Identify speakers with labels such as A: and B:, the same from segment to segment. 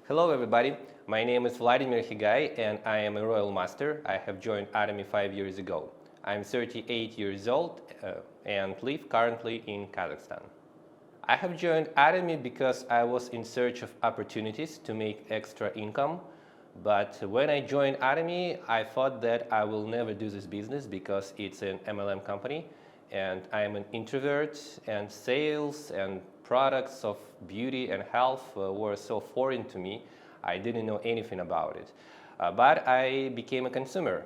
A: Hello everybody, my name is Vladmir and I am a Royal Master. I have joined Attomi 5 years ago. I'm 38 years old and live currently in Kazakhstan. I have joined Attomi because I was in search of opportunities to make extra income. But when I joined Attomi, I thought that I will never do this business because it's an MLM company and I am an introvert, and sales and products of beauty and health were so foreign to me. I didn't know anything about it. But I became a consumer.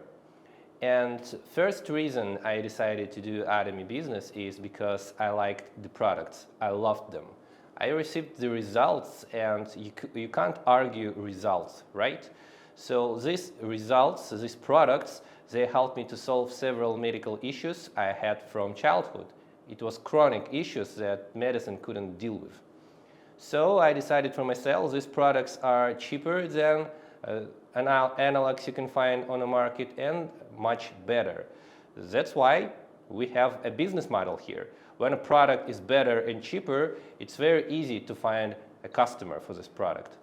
A: And first reason I decided to do Attomi business is because I liked the products. I loved them. I received the results, and you can't argue results, right? So these results, these products, they helped me to solve several medical issues I had from childhood. It was chronic issues that medicine couldn't deal with. So I decided for myself these products are cheaper than analogs you can find on the market and much better. That's why we have a business model here. When a product is better and cheaper, it's very easy to find a customer for this product.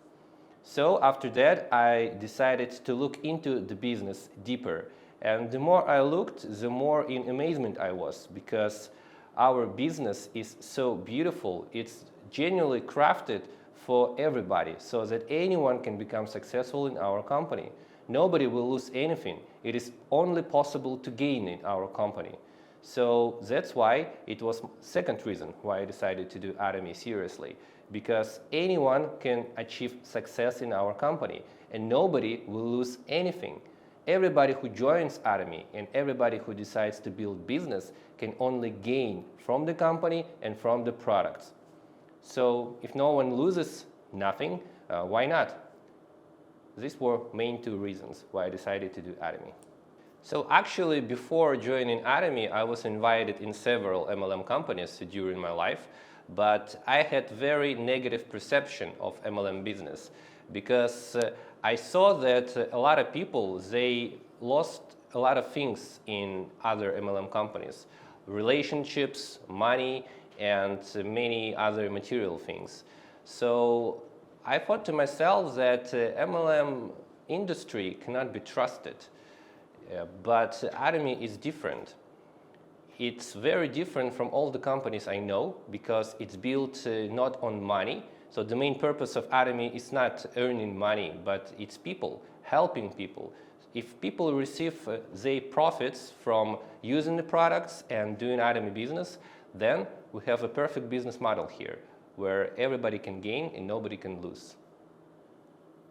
A: So after that, I decided to look into the business deeper. And the more I looked, the more in amazement I was, because our business is so beautiful. It's genuinely crafted for everybody so that anyone can become successful in our company. Nobody will lose anything. It is only possible to gain in our company. So that's why it was second reason why I decided to do Attomi seriously, because anyone can achieve success in our company and nobody will lose anything. Everybody who joins Attomi and everybody who decides to build business can only gain from the company and from the products. So if no one loses nothing, why not? These were main two reasons why I decided to do Attomi. So actually, before joining Attomi, I was invited in several MLM companies during my life, but I had very negative perception of MLM business because I saw that a lot of people, they lost a lot of things in other MLM companies, relationships, money, and many other material things. So I thought to myself that MLM industry cannot be trusted. But Attomi is different. It's very different from all the companies I know because it's built not on money. So the main purpose of Attomi is not earning money, but it's people, helping people. If people receive their profits from using the products and doing Attomi business, then we have a perfect business model here where everybody can gain and nobody can lose.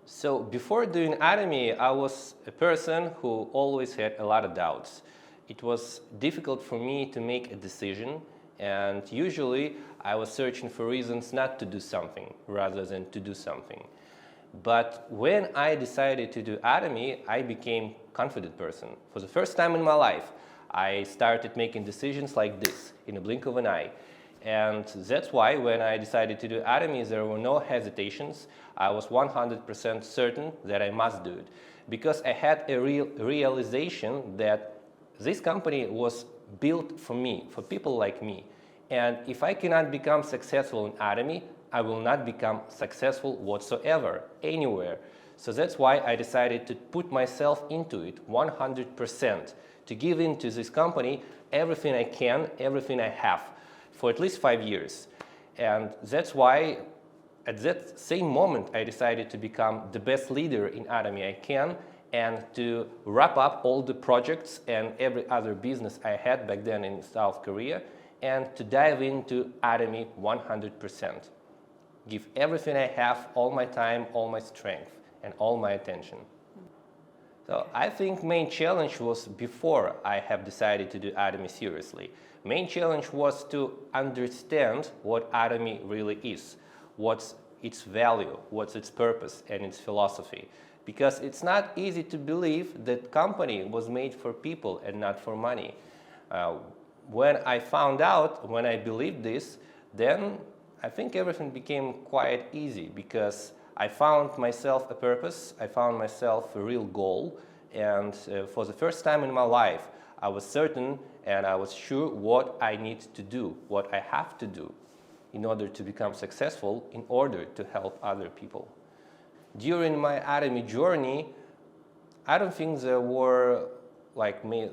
A: So before doing Attomi, I was a person who always had a lot of doubts. It was difficult for me to make a decision, and usually I was searching for reasons not to do something rather than to do something. But when I decided to do Attomi, I became a confident person. For the first time in my life, I started making decisions like this in a blink of an eye. And that's why when I decided to do Attomi, there were no hesitations. I was 100% certain that I must do it because I had a realization that this company was built for me, for people like me. And if I cannot become successful in Attomi, I will not become successful whatsoever, anywhere. So that's why I decided to put myself into it 100%, to give in to this company everything I can, everything I have, for at least 5 years. And that's why at that same moment I decided to become the best leader in Attomi I can and to wrap up all the projects and every other business I had back then in South Korea and to dive into Attomi 100%. Give everything I have, all my time, all my strength and all my attention. So I think main challenge was before I have decided to do Attomi seriously. Main challenge was to understand what Attomi really is, what's its value, what's its purpose and its philosophy. Because it's not easy to believe that company was made for people and not for money. When I found out, when I believed this, then I think everything became quite easy because I found myself a purpose, I found myself a real goal, and for the first time in my life, I was certain and I was sure what I need to do, what I have to do in order to become successful, in order to help other people. during my Attomi journey, I don't think there were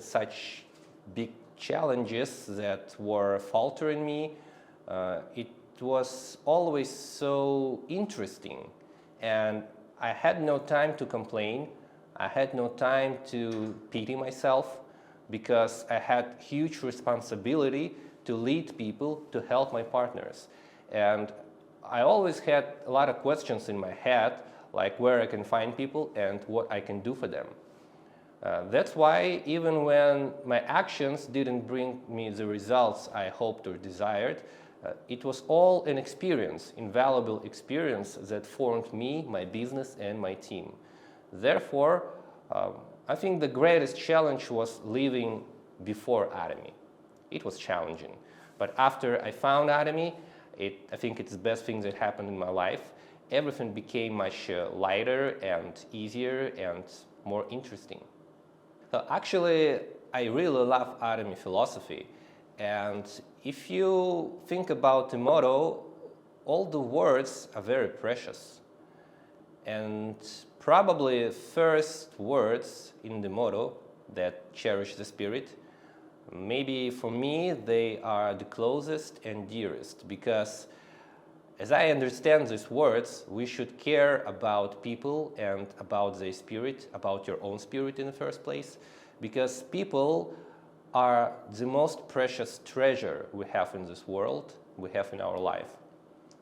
A: such big challenges that were faltering me. It was always so interesting, and I had no time to complain. I had no time to pity myself because I had huge responsibility to lead people, to help my partners. And I always had a lot of questions in my head, like where I can find people and what I can do for them. That's why even when my actions didn't bring me the results I hoped or desired, it was all an experience, invaluable experience that formed me, my business, and my team. Therefore, I think the greatest challenge was leaving before Attomi. It was challenging. But after I found Attomi, I think it's the best thing that happened in my life. Everything became much lighter and easier and more interesting. So actually, I really love Attomi philosophy. And if you think about the motto, all the words are very precious. And probably first words in the motto that cherish the spirit, maybe for me they are the closest and dearest, because as I understand these words, we should care about people and about their spirit, about your own spirit in the first place, because people are the most precious treasure we have in this world, we have in our life.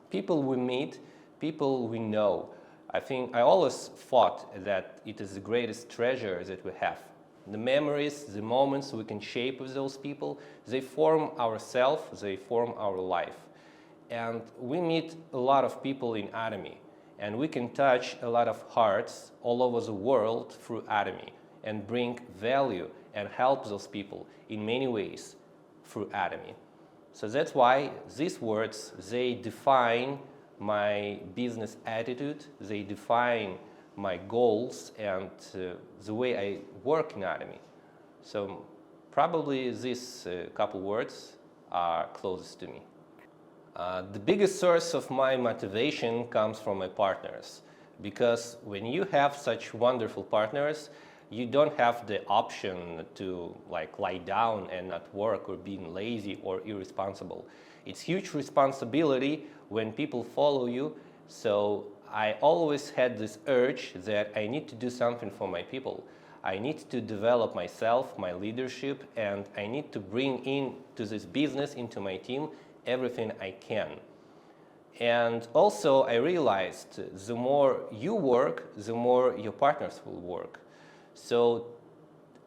A: People we meet, people we know. I always thought that it is the greatest treasure that we have. The memories, the moments we can shape with those people, they form ourselves, they form our life. And we meet a lot of people in Attomi, and we can touch a lot of hearts all over the world through Attomi and bring value and help those people in many ways through Attomi. So that's why these words, they define my business attitude, they define my goals and the way I work in Attomi. So probably these couple words are closest to me. The biggest source of my motivation comes from my partners, because when you have such wonderful partners, you don't have the option to lie down and not work or being lazy or irresponsible. It's huge responsibility when people follow you, so I always had this urge that I need to do something for my people. I need to develop myself, my leadership, and I need to bring into this business, into my team, everything I can. And also I realized the more you work, the more your partners will work. So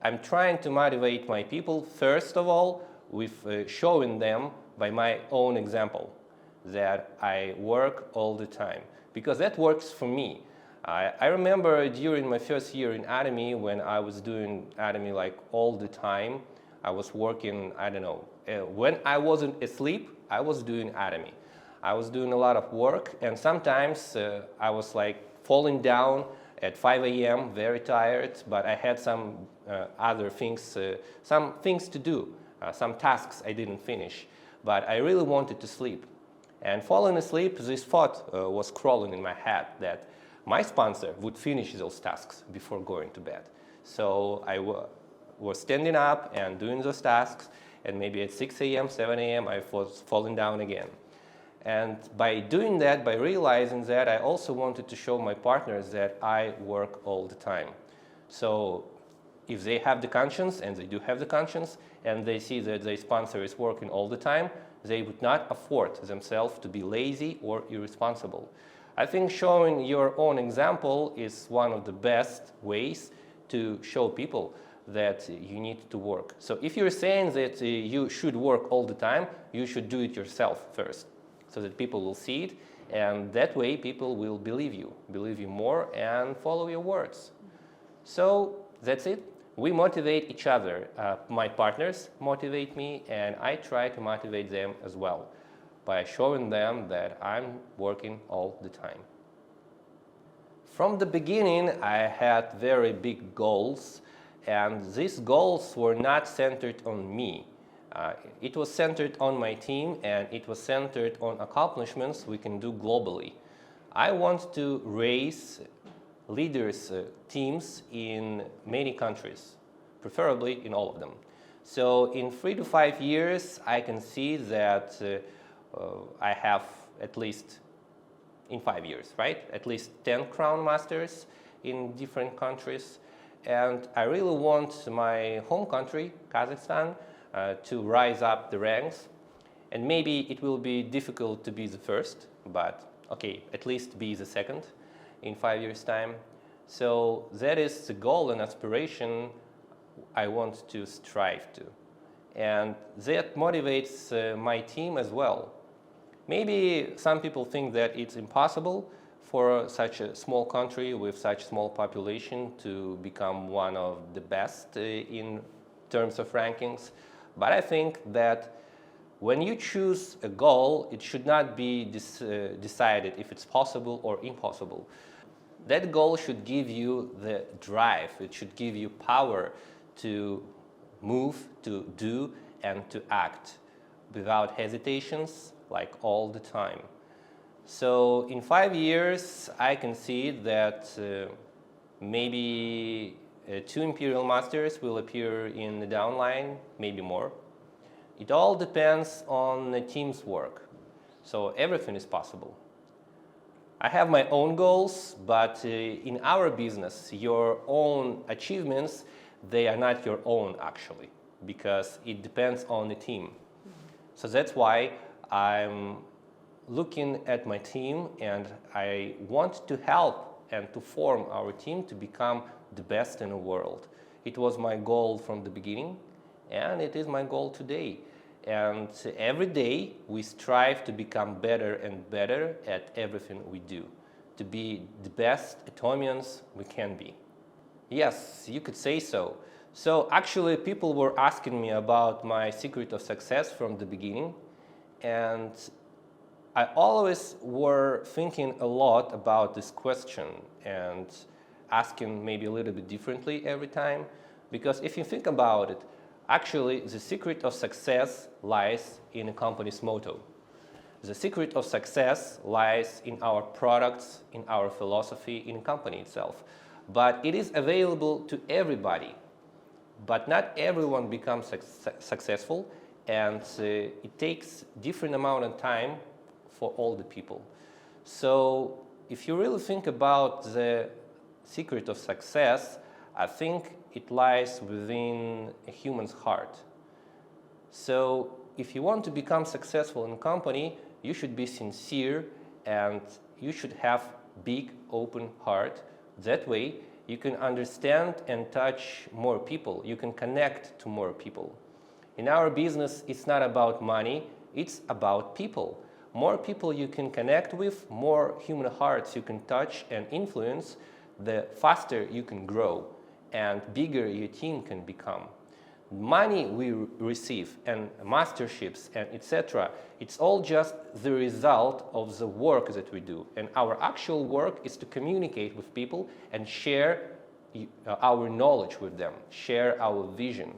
A: I'm trying to motivate my people, first of all, with showing them by my own example that I work all the time, because that works for me. I remember during my first year in Attomi, when I was doing Attomi all the time, I was working, I don't know, when I wasn't asleep, I was doing Attomi. I was doing a lot of work, and sometimes I was falling down at 5 a.m., very tired, but I had some other things, some things to do, some tasks I didn't finish, but I really wanted to sleep. And falling asleep, this thought was crawling in my head that my sponsor would finish those tasks before going to bed. So I was standing up and doing those tasks, and maybe at 6 a.m., 7 a.m., I was falling down again. And by doing that, by realizing that, I also wanted to show my partners that I work all the time. So if they have the conscience, and they do have the conscience, and they see that their sponsor is working all the time, they would not afford themselves to be lazy or irresponsible. I think showing your own example is one of the best ways to show people that you need to work. So if you're saying that you should work all the time, you should do it yourself first, so that people will see it, and that way people will believe you more and follow your words. So that's it. We motivate each other. My partners motivate me, and I try to motivate them as well by showing them that I'm working all the time. From the beginning, I had very big goals, and these goals were not centered on me. It was centered on my team, and it was centered on accomplishments we can do globally. I want to raise leaders teams in many countries, preferably in all of them. So in 3 to 5 years, I can see that I have at least, in 5 years, right? At least 10 Crown Masters in different countries. And I really want my home country, Kazakhstan, to rise up the ranks. And maybe it will be difficult to be the first, but okay, at least be the second in 5 years' time. So that is the goal and aspiration I want to strive to. And that motivates my team as well. Maybe some people think that it's impossible for such a small country with such small population to become one of the best in terms of rankings. But I think that when you choose a goal, it should not be decided if it's possible or impossible. That goal should give you the drive. It should give you power to move, to do, and to act without hesitations, like all the time. So in 5 years, I can see that maybe 2 Imperial Masters will appear in the downline, maybe more. It all depends on the team's work. So everything is possible. I have my own goals, but in our business, your own achievements, they are not your own actually, because it depends on the team. So that's why I'm looking at my team and I want to help and to form our team to become the best in the world. It was my goal from the beginning and it is my goal today. And every day we strive to become better and better at everything we do, to be the best Atomians we can be. Yes, you could say so. So actually people were asking me about my secret of success from the beginning, and I always were thinking a lot about this question and asking maybe a little bit differently every time, because if you think about it, actually the secret of success lies in a company's motto. The secret of success lies in our products, in our philosophy, in the company itself. But it is available to everybody. But not everyone becomes successful, and it takes different amount of time for all the people. So if you really think about the secret of success, I think it lies within a human's heart. So if you want to become successful in a company, you should be sincere and you should have big open heart. That way you can understand and touch more people. You can connect to more people. In our business, it's not about money, it's about people. More people you can connect with, more human hearts you can touch and influence, the faster you can grow and bigger your team can become. Money we receive and masterships and etc., it's all just the result of the work that we do. And our actual work is to communicate with people and share our knowledge with them, share our vision.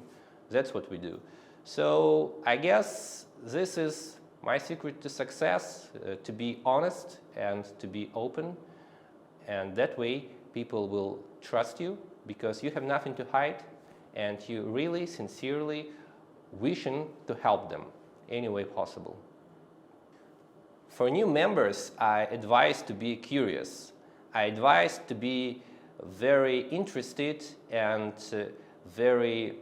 A: That's what we do. So I guess this is my secret to success, to be honest and to be open. And that way people will trust you because you have nothing to hide and you really sincerely wishing to help them any way possible. For new members, I advise to be curious. I advise to be very interested and very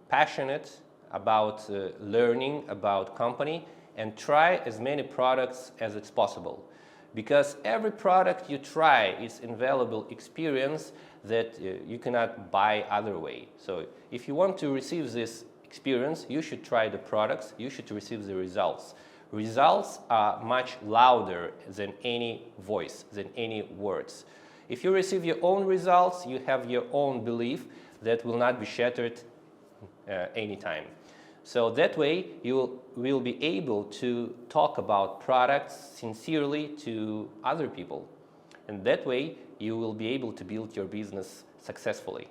A: passionate about learning about company and try as many products as it's possible. Because every product you try is invaluable experience that you cannot buy other way. So if you want to receive this experience, you should try the products, you should receive the results. Results are much louder than any voice, than any words. If you receive your own results, you have your own belief that will not be shattered anytime. So that way you will be able to talk about products sincerely to other people. And that way you will be able to build your business successfully.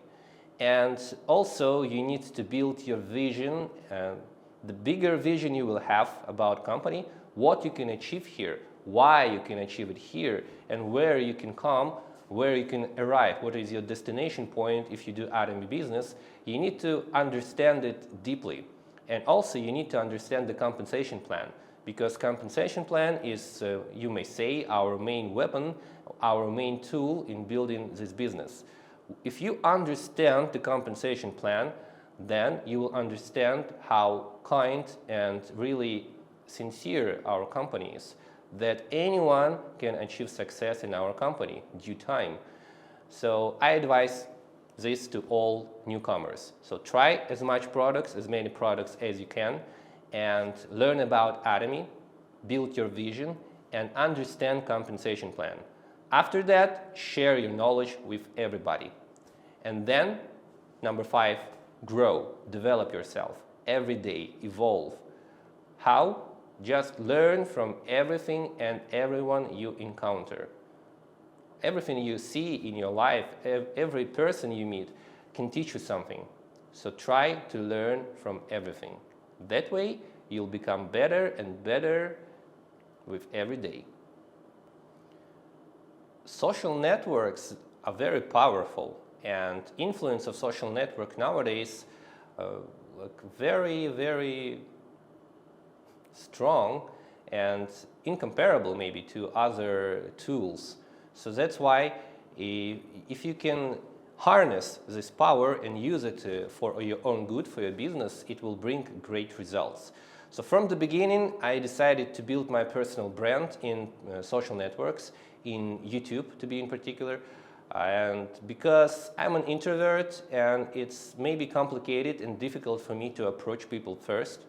A: And also you need to build your vision. The bigger vision you will have about company, what you can achieve here, why you can achieve it here, and where you can come, where you can arrive, what is your destination point if you do Attomi business, you need to understand it deeply. And also you need to understand the compensation plan, because compensation plan is, you may say, our main weapon, our main tool in building this business. If you understand the compensation plan, then you will understand how kind and really sincere our company is, that anyone can achieve success in our company due time. So I advise this to all newcomers. So try as many products as you can, and learn about Attomi, build your vision, and understand compensation plan. After that, share your knowledge with everybody. And then, number 5, grow, develop yourself. Every day, evolve. How? Just learn from everything and everyone you encounter. Everything you see in your life, every person you meet can teach you something. So try to learn from everything. That way, you'll become better and better with every day. Social networks are very powerful, and influence of social network nowadays very, very strong and incomparable maybe to other tools. So that's why if you can harness this power and use it for your own good, for your business, it will bring great results. So from the beginning, I decided to build my personal brand in social networks, in YouTube to be in particular. And because I'm an introvert and it's maybe complicated and difficult for me to approach people first,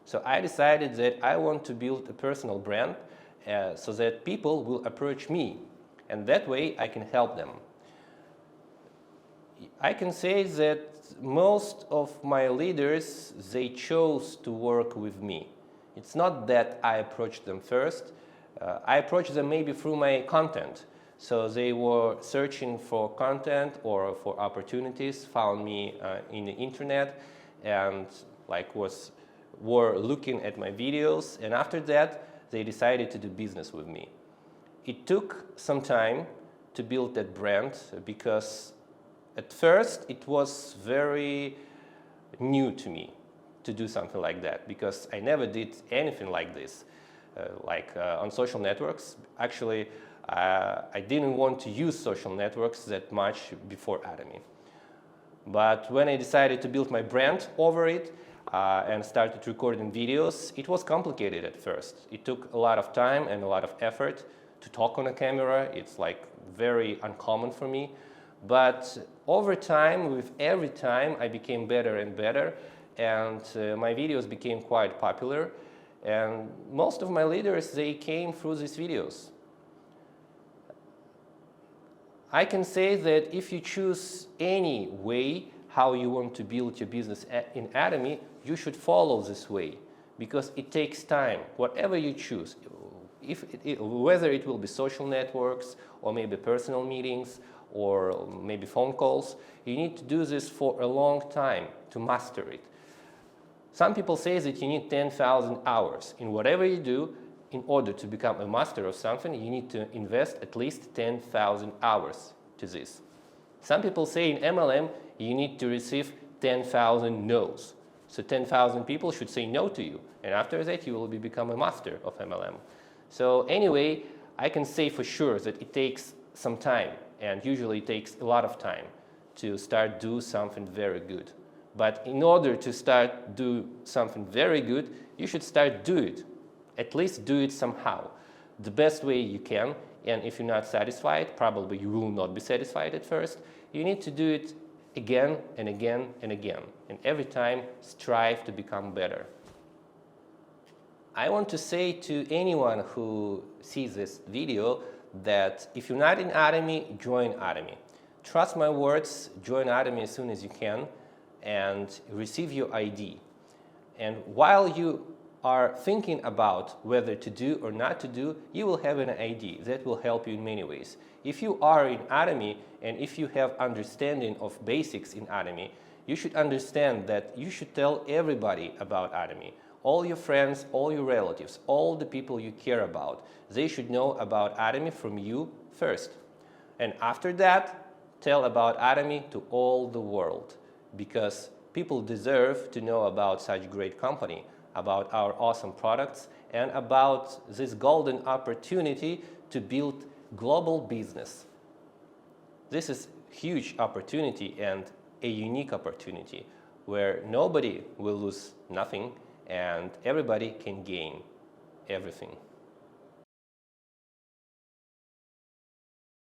A: so I decided that I want to build a personal brand so that people will approach me, and that way I can help them. I can say that most of my leaders, they chose to work with me. It's not that I approached them first. I approached them maybe through my content. So they were searching for content or for opportunities, found me in the internet, and were looking at my videos, and after that they decided to do business with me. It took some time to build that brand, because at first it was very new to me to do something like that, because I never did anything like this, on social networks. Actually, I didn't want to use social networks that much before Attomi. But when I decided to build my brand over it and started recording videos, it was complicated at first. It took a lot of time and a lot of effort to talk on a camera. It's very uncommon for me. But over time, with every time, I became better and better, and my videos became quite popular. And most of my leaders, they came through these videos. I can say that if you choose any way how you want to build your business in Attomi, you should follow this way, because it takes time. Whatever you choose, whether it will be social networks or maybe personal meetings or maybe phone calls, you need to do this for a long time to master it. Some people say that you need 10,000 hours in whatever you do. In order to become a master of something, you need to invest at least 10,000 hours to this. Some people say in MLM, you need to receive 10,000 no's. So 10,000 people should say no to you, and after that you will become a master of MLM. So anyway, I can say for sure that it takes some time, and usually it takes a lot of time to start do something very good. But in order to start do something very good, you should start do it. At least do it somehow, the best way you can. And if you're not satisfied, probably you will not be satisfied at first. You need to do it again and again and again. And every time, strive to become better. I want to say to anyone who sees this video that if you're not in Attomi, join Attomi. Trust my words, join Attomi as soon as you can and receive your ID. And while you are thinking about whether to do or not to do, you will have an ID that will help you in many ways. If you are in Attomi and if you have understanding of basics in Attomi, you should understand that you should tell everybody about Attomi. All your friends, all your relatives, all the people you care about, they should know about Attomi from you first. And after that, tell about Attomi to all the world, because people deserve to know about such great company, about our awesome products, and about this golden opportunity to build global business. This is a huge opportunity and a unique opportunity where nobody will lose nothing and everybody can gain everything.